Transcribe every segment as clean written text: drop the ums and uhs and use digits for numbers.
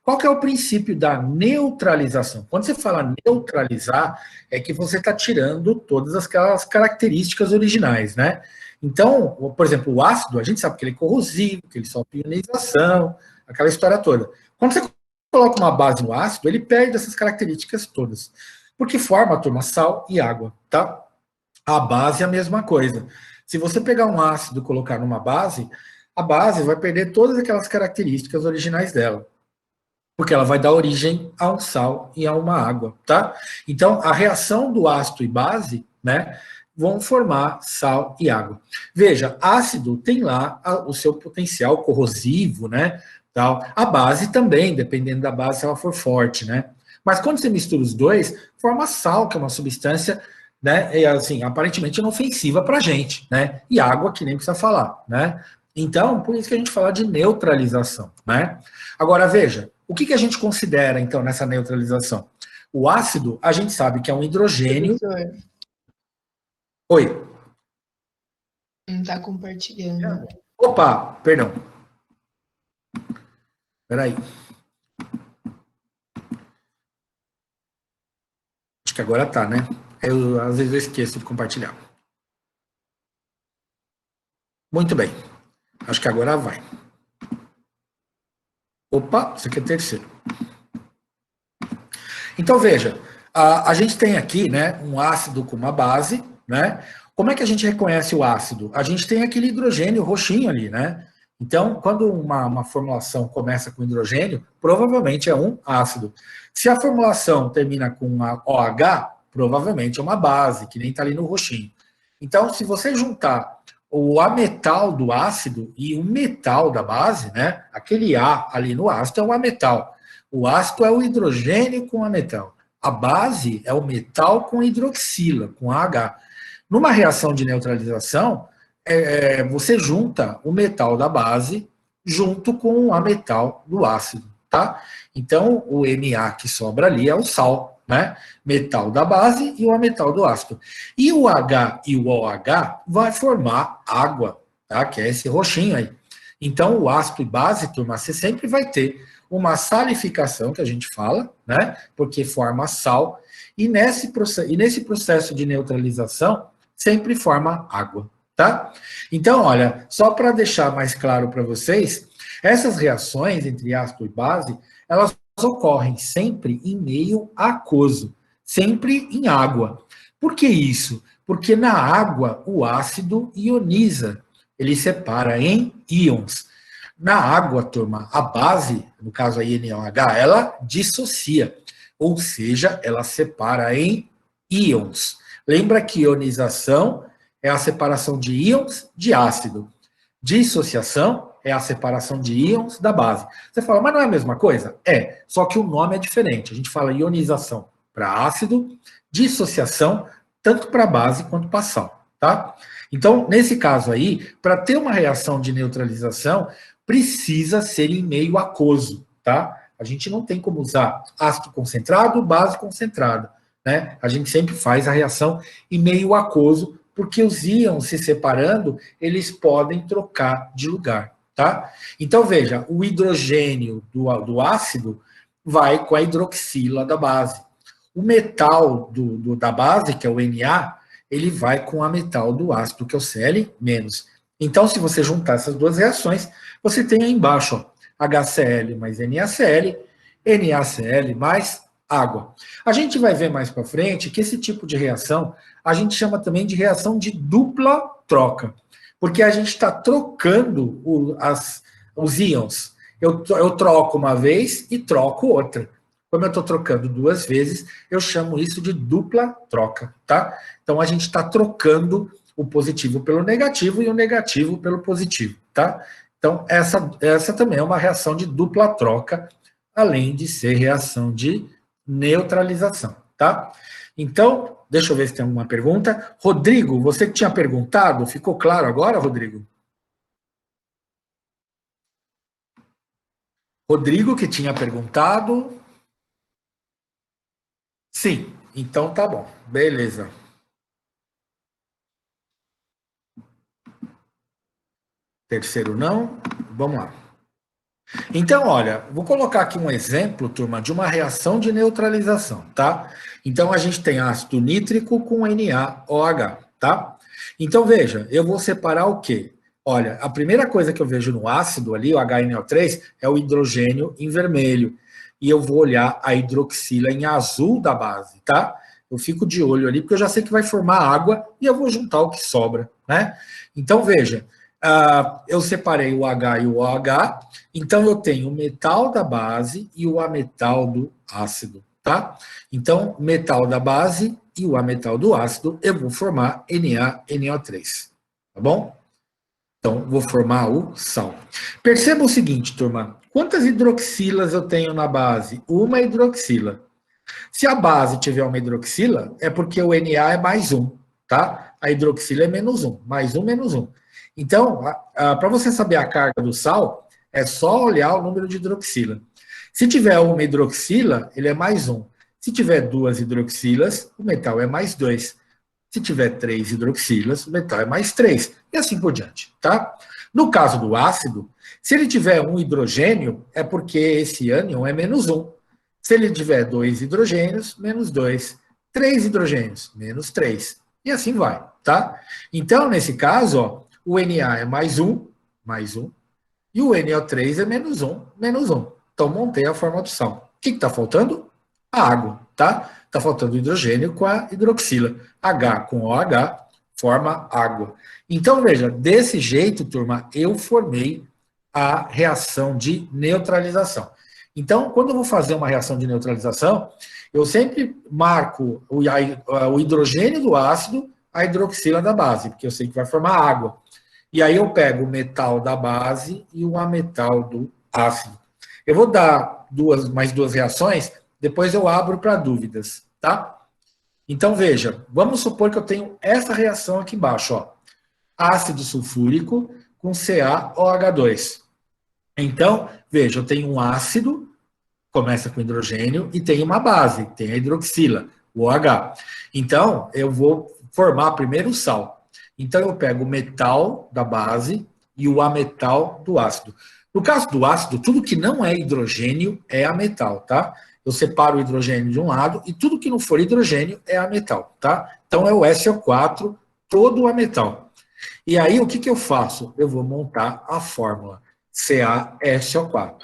Qual que é o princípio da neutralização? Quando você fala neutralizar, é que você está tirando todas aquelas características originais, né? Então, por exemplo, o ácido, a gente sabe que ele é corrosivo, que ele sofre ionização, aquela história toda. Quando você coloca uma base no ácido, ele perde essas características todas. Porque forma, turma, sal e água, tá? A base é a mesma coisa. Se você pegar um ácido e colocar numa base, a base vai perder todas aquelas características originais dela, porque ela vai dar origem a um sal e a uma água, tá? Então, a reação do ácido e base, né, vão formar sal e água. Veja, ácido tem lá o seu potencial corrosivo, né, tal. A base também, dependendo da base, se ela for forte, né? Mas quando você mistura os dois, forma sal, que é uma substância, né, e assim, aparentemente inofensiva para a gente, né? E água, que nem precisa falar, né? Então, por isso que a gente fala de neutralização, né? Agora, veja, o que a gente considera, então, nessa neutralização? O ácido, a gente sabe que é um hidrogênio. Professor, Oi. não está compartilhando. Opa, perdão. Peraí. Acho que agora tá, né? Às vezes eu esqueço de compartilhar. Muito bem. Acho que agora vai. Opa, isso aqui é terceiro. Então, veja, a gente tem aqui, né, um ácido com uma base, né? Como é que a gente reconhece o ácido? A gente tem aquele hidrogênio roxinho ali, né? Então, quando uma formulação começa com hidrogênio, provavelmente é um ácido. Se a formulação termina com uma OH, provavelmente é uma base, que nem está ali no roxinho. Então, se você juntar o ametal do ácido e o metal da base, né? Aquele A ali no ácido é o ametal. O ácido é o hidrogênio com a metal. A base é o metal com hidroxila, com AH. Numa reação de neutralização, você junta o metal da base junto com o ametal do ácido, tá? Então, o Na que sobra ali é o sal, né? Metal da base e o ametal do ácido. E o H e o OH vai formar água, tá? Que é esse roxinho aí. Então, o ácido e base, turma, você sempre vai ter uma salificação, que a gente fala, né? Porque forma sal, e nesse processo de neutralização, sempre forma água, tá? Então, olha, só para deixar mais claro para vocês, essas reações entre ácido e base, elas ocorrem sempre em meio aquoso, sempre em água. Por que isso? Porque na água o ácido ioniza, ele separa em íons. Na água, turma, a base, no caso a NaOH, ela dissocia, ou seja, ela separa em íons. Lembra que ionização é a separação de íons de ácido. Dissociação é a separação de íons da base. Você fala, mas não é a mesma coisa? É, só que o nome é diferente. A gente fala ionização para ácido, dissociação tanto para base quanto para sal, tá? Então, nesse caso aí, para ter uma reação de neutralização, precisa ser em meio aquoso, tá? A gente não tem como usar ácido concentrado, base concentrada, né? A gente sempre faz a reação em meio aquoso, porque os íons se separando, eles podem trocar de lugar, tá? Então, veja, o hidrogênio do ácido vai com a hidroxila da base. O metal da base, que é o Na, ele vai com a metal do ácido, que é o Cl-. Então, se você juntar essas duas reações, você tem aí embaixo, ó, HCl mais NaCl, NaCl mais água. A gente vai ver mais para frente que esse tipo de reação a gente chama também de reação de dupla troca, porque a gente está trocando os íons. Eu troco uma vez e troco outra. Como eu estou trocando duas vezes, eu chamo isso de dupla troca, tá? Então a gente está trocando o positivo pelo negativo e o negativo pelo positivo, tá? Então essa também é uma reação de dupla troca, além de ser reação de neutralização, tá? Então, deixa eu ver se tem alguma pergunta. Rodrigo, você que tinha perguntado, ficou claro agora, Rodrigo? Rodrigo que tinha perguntado. Sim, então tá bom. Beleza. Terceiro não. Vamos lá. Então, olha, vou colocar aqui um exemplo, turma, de uma reação de neutralização, tá? Então, a gente tem ácido nítrico com NaOH, tá? Então, veja, eu vou separar o quê? Olha, a primeira coisa que eu vejo no ácido ali, o HNO3, é o hidrogênio em vermelho. E eu vou olhar a hidroxila em azul da base, tá? Eu fico de olho ali, porque eu já sei que vai formar água e eu vou juntar o que sobra, né? Então, veja, eu separei o H e o OH, então eu tenho o metal da base e o ametal do ácido, tá? Então, metal da base e o ametal do ácido, eu vou formar NaNO3, tá bom? Então, vou formar o sal. Perceba o seguinte, turma, quantas hidroxilas eu tenho na base? Uma hidroxila. Se a base tiver uma hidroxila, é porque o Na é mais um, tá? A hidroxila é menos um, mais um, menos um. Então, para você saber a carga do sal, é só olhar o número de hidroxila. Se tiver uma hidroxila, ele é mais um. Se tiver duas hidroxilas, o metal é mais dois. Se tiver três hidroxilas, o metal é mais três. E assim por diante, tá? No caso do ácido, se ele tiver um hidrogênio, é porque esse ânion é menos um. Se ele tiver dois hidrogênios, menos dois. Três hidrogênios, menos três. E assim vai, tá? Então, nesse caso, ó, o Na é mais um, e o NO3 é menos um, menos um. Então, montei a forma do sal. O que está faltando? A água, tá? Está faltando hidrogênio com a hidroxila. H com OH forma água. Então, veja, desse jeito, turma, eu formei a reação de neutralização. Então, quando eu vou fazer uma reação de neutralização, eu sempre marco o hidrogênio do ácido, a hidroxila da base, porque eu sei que vai formar água. E aí eu pego o metal da base e o ametal do ácido. Eu vou dar mais duas reações, depois eu abro para dúvidas, tá? Então, veja, vamos supor que eu tenho essa reação aqui embaixo, ó. Ácido sulfúrico com CaOH2. Então, veja, eu tenho um ácido, começa com hidrogênio, e tem uma base, tem a hidroxila, o OH. Então, eu vou formar primeiro o sal. Então, eu pego o metal da base e o ametal do ácido. No caso do ácido, tudo que não é hidrogênio é ametal, tá? Eu separo o hidrogênio de um lado e tudo que não for hidrogênio é ametal, tá? Então, é o SO4, todo o ametal. E aí, o que eu faço? Eu vou montar a fórmula CaSO4.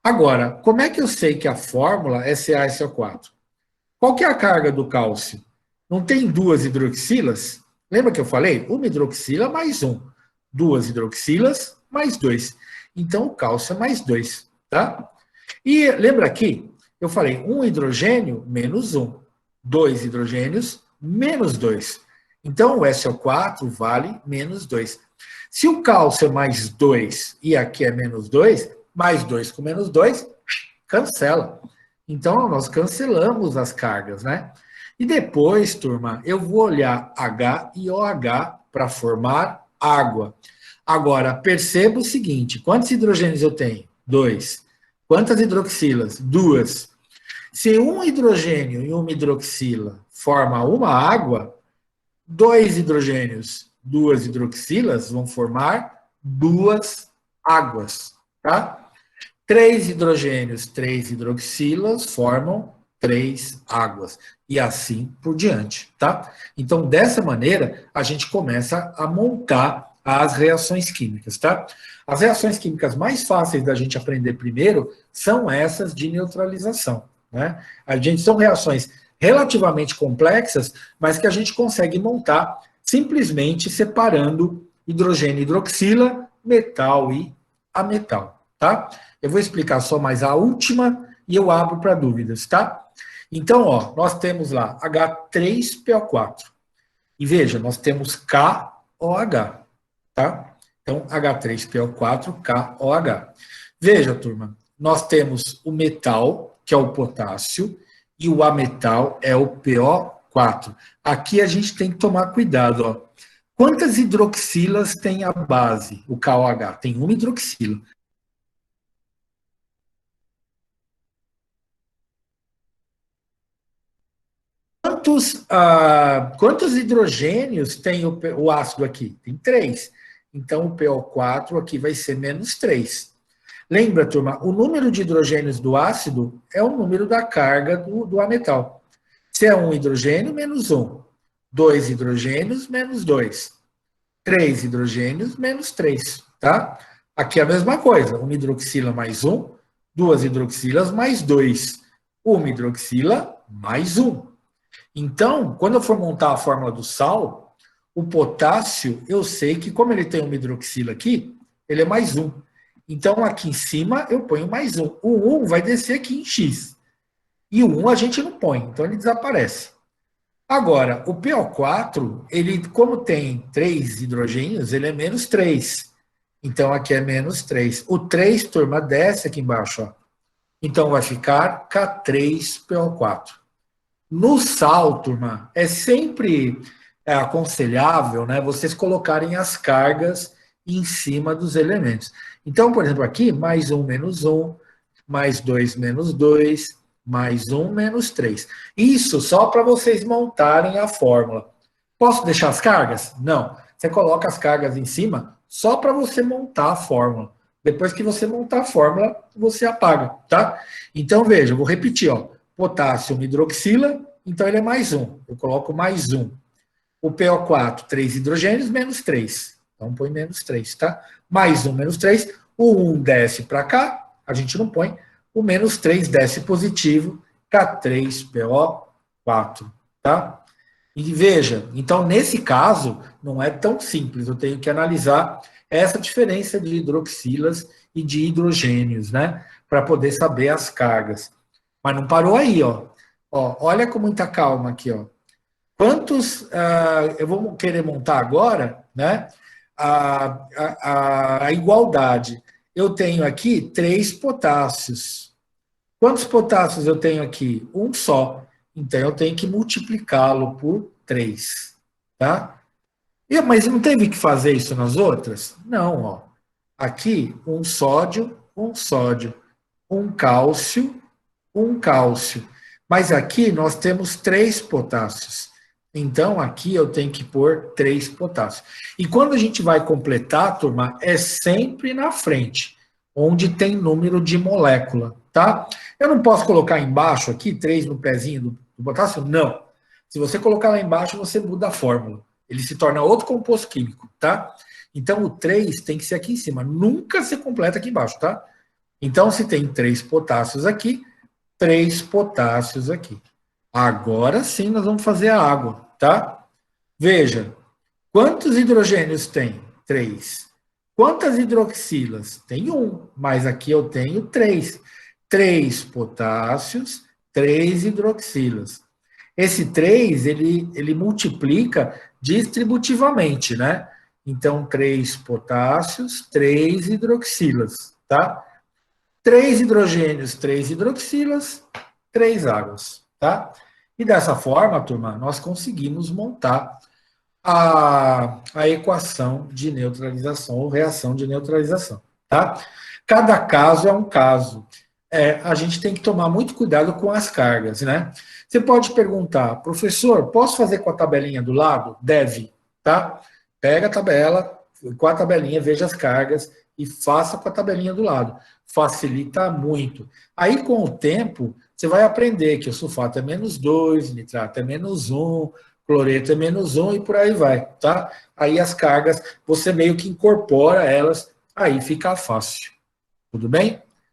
Agora, como é que eu sei que a fórmula é CaSO4? Qual que é a carga do cálcio? Não tem duas hidroxilas? Lembra que eu falei? Uma hidroxila mais um. Duas hidroxilas mais dois. Então, o cálcio é mais dois, tá? E lembra aqui? Eu falei um hidrogênio menos um. Dois hidrogênios menos dois. Então, o SO4 vale menos 2. Se o cálcio é mais 2 e aqui é menos 2, mais 2 com menos 2, cancela. Então, nós cancelamos as cargas, né? E depois, turma, eu vou olhar H e OH para formar água. Agora, perceba o seguinte, quantos hidrogênios eu tenho? 2. Quantas hidroxilas? 2. Se um hidrogênio e uma hidroxila forma uma água, dois hidrogênios, duas hidroxilas vão formar duas águas, tá? Três hidrogênios, três hidroxilas formam três águas. E assim por diante, tá? Então, dessa maneira, a gente começa a montar as reações químicas, tá? As reações químicas mais fáceis da gente aprender primeiro são essas de neutralização, né? São reações relativamente complexas, mas que a gente consegue montar simplesmente separando hidrogênio e hidroxila, metal e ametal, tá? Eu vou explicar só mais a última e eu abro para dúvidas, tá? Então, ó, nós temos lá H3PO4. E veja, nós temos KOH, tá? Então, H3PO4, KOH. Veja, turma, nós temos o metal, que é o potássio, e o ametal é o PO4. Aqui a gente tem que tomar cuidado, ó. Quantas hidroxilas tem a base, o KOH? Tem uma hidroxila. Quantos hidrogênios tem o ácido aqui? Tem 3. Então, o PO4 aqui vai ser menos 3. Lembra, turma, o número de hidrogênios do ácido é o número da carga do ametal. Se é um hidrogênio, menos um. 2 hidrogênios, menos 2. 3 hidrogênios, menos 3, tá? Aqui é a mesma coisa, uma hidroxila mais 1, 2 hidroxilas mais 2, uma hidroxila mais 1. Então, quando eu for montar a fórmula do sal, o potássio, eu sei que como ele tem uma hidroxila aqui, ele é mais 1. Então, aqui em cima, eu ponho mais 1. O 1 vai descer aqui em X. E o 1 a gente não põe, então ele desaparece. Agora, o PO4, ele, como tem 3 hidrogênios, ele é menos 3. Então, aqui é menos 3. O 3, turma, desce aqui embaixo. Ó. Então, vai ficar K3PO4. No sal, turma, é sempre aconselhável, né, vocês colocarem as cargas em cima dos elementos. Então, por exemplo, aqui, mais 1 menos 1, mais 2 menos 2, mais 1 menos 3. Isso só para vocês montarem a fórmula. Posso deixar as cargas? Não. Você coloca as cargas em cima só para você montar a fórmula. Depois que você montar a fórmula, você apaga, tá? Então, veja, eu vou repetir, ó. Potássio, hidroxila, então ele é mais 1. Eu coloco mais 1. O PO4, 3 hidrogênios, menos 3. Então, põe menos 3, tá? Mais 1, menos 3. O 1 desce para cá, a gente não põe. O menos 3 desce positivo, K3PO4, tá? E veja, então nesse caso, não é tão simples, eu tenho que analisar essa diferença de hidroxilas e de hidrogênios, né? Para poder saber as cargas. Mas não parou aí, ó. Olha com muita calma aqui, ó. Quantos, eu vou querer montar agora, né? A igualdade. Eu tenho aqui 3 potássios. Quantos potássios eu tenho aqui? Um só. Então, eu tenho que multiplicá-lo por 3. Tá? Mas não teve que fazer isso nas outras? Não, ó. Aqui, um sódio, um cálcio, um cálcio. Mas aqui nós temos 3 potássios. Então, aqui eu tenho que pôr 3 potássios. E quando a gente vai completar, turma, é sempre na frente, onde tem número de molécula, tá? Eu não posso colocar embaixo aqui 3 no pezinho do potássio? Não. Se você colocar lá embaixo, você muda a fórmula. Ele se torna outro composto químico, tá? Então, o 3 tem que ser aqui em cima. Nunca se completa aqui embaixo, tá? Então, se tem 3 potássios aqui, 3 potássios aqui. Agora sim nós vamos fazer a água, tá? Veja, quantos hidrogênios tem? 3. Quantas hidroxilas? Tem 1, mas aqui eu tenho 3. 3 potássios, 3 hidroxilas. Esse 3, ele multiplica distributivamente, né? Então, 3 potássios, 3 hidroxilas, tá? 3 hidrogênios, 3 hidroxilas, 3 águas, tá? E dessa forma, turma, nós conseguimos montar a equação de neutralização ou reação de neutralização, tá? Cada caso é um caso. A gente tem que tomar muito cuidado com as cargas, né? Você pode perguntar, professor, posso fazer com a tabelinha do lado? Deve, tá? Pega a tabela, com a tabelinha, veja as cargas e faça com a tabelinha do lado. Facilita muito. Aí, com o tempo, você vai aprender que o sulfato é menos 2, nitrato é menos 1, cloreto é menos 1 e por aí vai, tá? Aí as cargas, você meio que incorpora elas, aí fica fácil. Tudo bem?